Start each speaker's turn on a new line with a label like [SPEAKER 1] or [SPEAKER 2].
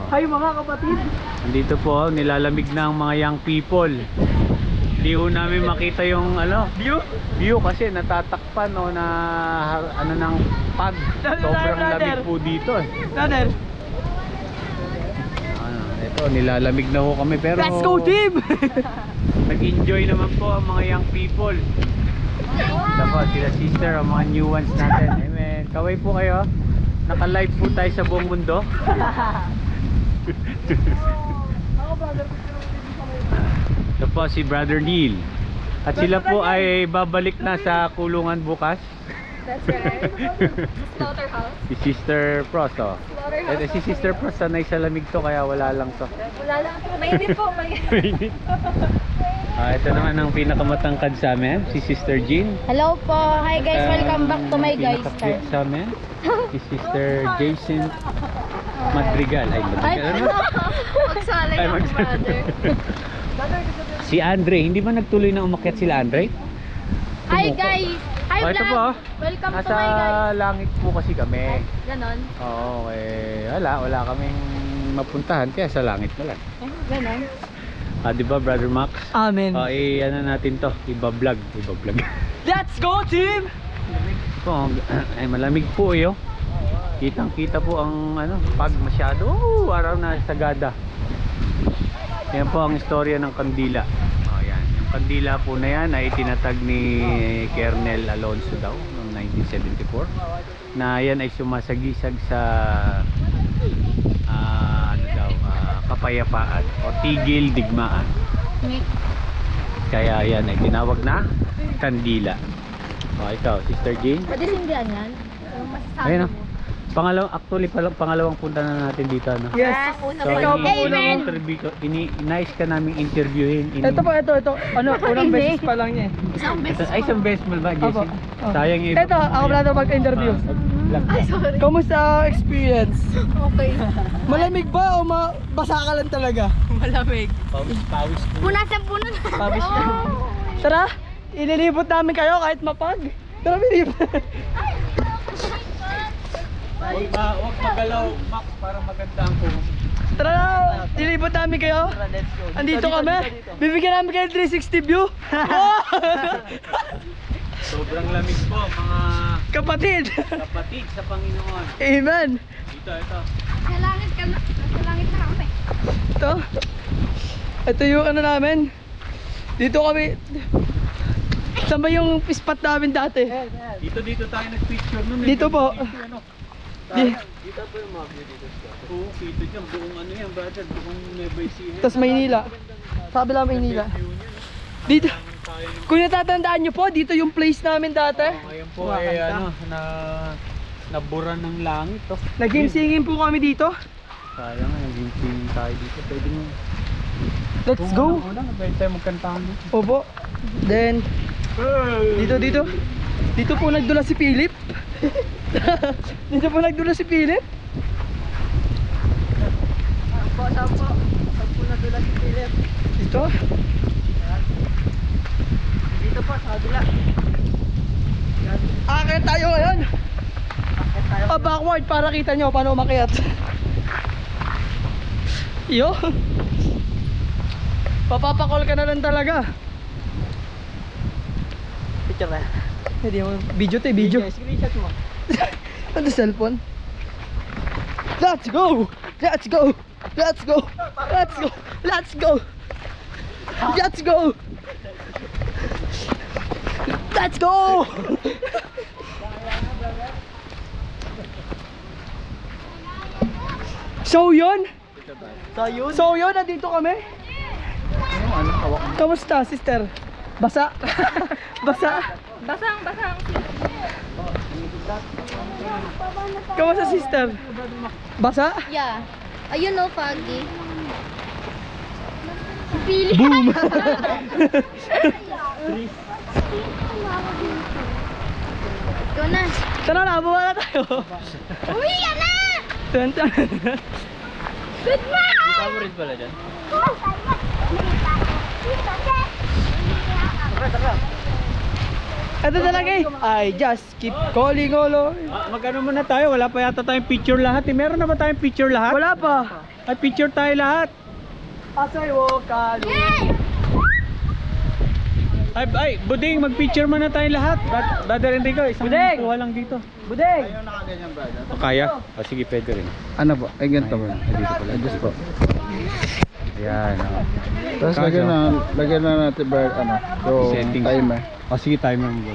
[SPEAKER 1] Hi mga kapatid.
[SPEAKER 2] Nandito po, nilalamig na ang mga young people. Hindi ho namin makita yung view kasi natatakpan o na ano ng pag. Sobrang lamig po dito eh.
[SPEAKER 1] Brother,
[SPEAKER 2] Ito, nilalamig na ho kami pero
[SPEAKER 1] let's go team!
[SPEAKER 2] nag-enjoy naman po ang mga young people. Dapat sila sister, ang mga new ones natin. Kaway po kayo. Naka-live po tayo sa buong mundo. Ito po si Brother Neil. At sila po ay babalik na sa kulungan bukas.
[SPEAKER 3] That's right. Slaughterhouse.
[SPEAKER 2] Si Sister Pros oh.
[SPEAKER 3] Slaughterhouse.
[SPEAKER 2] Si Sister Pros sanay sa lamig to kaya wala lang to.
[SPEAKER 3] Wala lang. Mainit po. Mainit.
[SPEAKER 2] Ito naman ang pinakamatangkad sa amin, si Sister Jean.
[SPEAKER 3] Hello po. Hi guys. Welcome back to my guys.
[SPEAKER 2] Pinaka-cute sa amin, si Sister Jason Madrigal. Ay, Madrigal ano?
[SPEAKER 3] Magsala
[SPEAKER 2] Ay,
[SPEAKER 3] yung
[SPEAKER 2] magsala.
[SPEAKER 3] brother.
[SPEAKER 2] Si Andre, hindi ba nagtuloy na umakyat sila Andre?
[SPEAKER 3] Hi guys. Hi
[SPEAKER 2] Ito po.
[SPEAKER 3] vlog. Welcome to
[SPEAKER 2] Nasa
[SPEAKER 3] my guys.
[SPEAKER 2] langit po kasi kami.
[SPEAKER 3] Ganon.
[SPEAKER 2] Oo, wala kaming mapuntahan kaya sa langit na lang.
[SPEAKER 3] Ganon.
[SPEAKER 2] Di ba Brother Max?
[SPEAKER 1] Amen.
[SPEAKER 2] Ano natin to, iba-vlog.
[SPEAKER 1] Let's go team!
[SPEAKER 2] Ay malamig po eh oh. Kitang-kita po ang pag masyado. Araw na sagada. Yan po ang istorya ng kandila. Yan. Yung kandila po na yan ay tinatag ni Colonel Alonso daw noong 1974. Na yan ay sumasagisag sa kapayapaan o tigil digmaan. Kaya yan ay tinawag na kandila. Ikaw, Sister Jane.
[SPEAKER 3] Pwede sindihan yan? Yung masasabi
[SPEAKER 2] Ayun
[SPEAKER 3] mo.
[SPEAKER 2] Pangalawang punta na natin dito
[SPEAKER 1] Yes.
[SPEAKER 3] Una
[SPEAKER 2] So,
[SPEAKER 3] pa.
[SPEAKER 1] ikaw pa
[SPEAKER 3] Amen.
[SPEAKER 2] nais ka naming interviewin.
[SPEAKER 1] Ito po, ito. Unang beses pa lang niya eh.
[SPEAKER 3] Isang beses
[SPEAKER 2] Ay, isang beses mo ba,
[SPEAKER 1] Opo.
[SPEAKER 2] Jessie? Sayang yung
[SPEAKER 1] Ito, ako pala ito mag-interview.
[SPEAKER 3] Ay, sorry.
[SPEAKER 1] Kamusta ang experience?
[SPEAKER 3] Okay.
[SPEAKER 1] Malamig ba o basa ka lang talaga?
[SPEAKER 3] Malamig.
[SPEAKER 2] Pawis po.
[SPEAKER 3] Punasan po nun.
[SPEAKER 1] Pawis ka. Tara, ililibot namin kayo kahit mapag. Tara, bilibot.
[SPEAKER 2] Huwag magalaw, Max, para maganda ang kung.
[SPEAKER 1] Tara, ilibot namin kayo. Andito kami. Bibigyan namin kayo 360 view.
[SPEAKER 2] Sobrang lamig po, mga
[SPEAKER 1] Kapatid.
[SPEAKER 2] kapatid sa Panginoon.
[SPEAKER 1] Amen.
[SPEAKER 2] Ito.
[SPEAKER 3] Sa langit ka na. Sa langit na kami.
[SPEAKER 1] Ito yung namin. Dito kami. Saan ba yung spot namin dati?
[SPEAKER 2] Dito tayo nag-picture nun.
[SPEAKER 1] Dito po.
[SPEAKER 2] Dito po yung mga view dito. Oo, dito dyan. Buong yan, brother. Buong Nueva Ecija.
[SPEAKER 1] Tapos Maynila. Sa kabila Maynila. Dito. Kung natatandaan nyo po, dito yung place namin dati.
[SPEAKER 2] Ngayon po nabura ng langit to.
[SPEAKER 1] Nag-game singing po kami dito.
[SPEAKER 2] Sayang nga, naging singing tayo dito. Pwede mo.
[SPEAKER 1] Let's go.
[SPEAKER 2] Pwede tayo magkantahan dito.
[SPEAKER 1] Opo. Then, dito. Dito po nagdula si Philip. Dito po nagdula si Philip. Saan po nagdula si Philip? Dito. Dito po, sa kabila. Akit tayo ngayon. Backward para kita nyo paano umakyat. Yo. Papapakol ka na lang talaga. Picture na. Hindi mo. Video to, video. Screenshot mo. Ano cellphone? Let's go! Let's go! Let's go! Let's go! Let's go! Let's go! Let's go! So yun, nandito kami. Kamusta, sister? Basa? Basa?
[SPEAKER 3] Basang.
[SPEAKER 1] Kamusta, sister? Basa?
[SPEAKER 3] Yeah. Ayun o, Foggy. Pili.
[SPEAKER 1] Boom!
[SPEAKER 3] Ikaw na.
[SPEAKER 1] Tara na, buwa na tayo.
[SPEAKER 3] Uwi ka na!
[SPEAKER 1] Tanta.
[SPEAKER 3] Goodbye!
[SPEAKER 2] Favorite pala dyan.
[SPEAKER 3] Tara.
[SPEAKER 1] Ito talaga eh. I just keep calling oh Lord.
[SPEAKER 2] Mag-ano muna tayo, wala pa yata tayong picture lahat eh. Meron na ba tayong picture lahat?
[SPEAKER 1] Wala pa.
[SPEAKER 2] Ay, picture tayo lahat.
[SPEAKER 1] Asay wo kalu.
[SPEAKER 2] Ay, Buding, mag-picture muna tayo lahat. Brother Enrico, isang
[SPEAKER 1] Buding!
[SPEAKER 2] kuha lang dito.
[SPEAKER 1] Budeng.
[SPEAKER 2] Kaya? O sige, pwede rin.
[SPEAKER 4] Ano po? Ay, ganito po.
[SPEAKER 2] Ay, dito pala.
[SPEAKER 4] Adjust po.
[SPEAKER 2] Ayan, o.
[SPEAKER 4] Tapos
[SPEAKER 2] Kaso?
[SPEAKER 4] lagyan na natin ba, ano, so
[SPEAKER 2] Settings.
[SPEAKER 4] timer.
[SPEAKER 2] O sige, timer mo.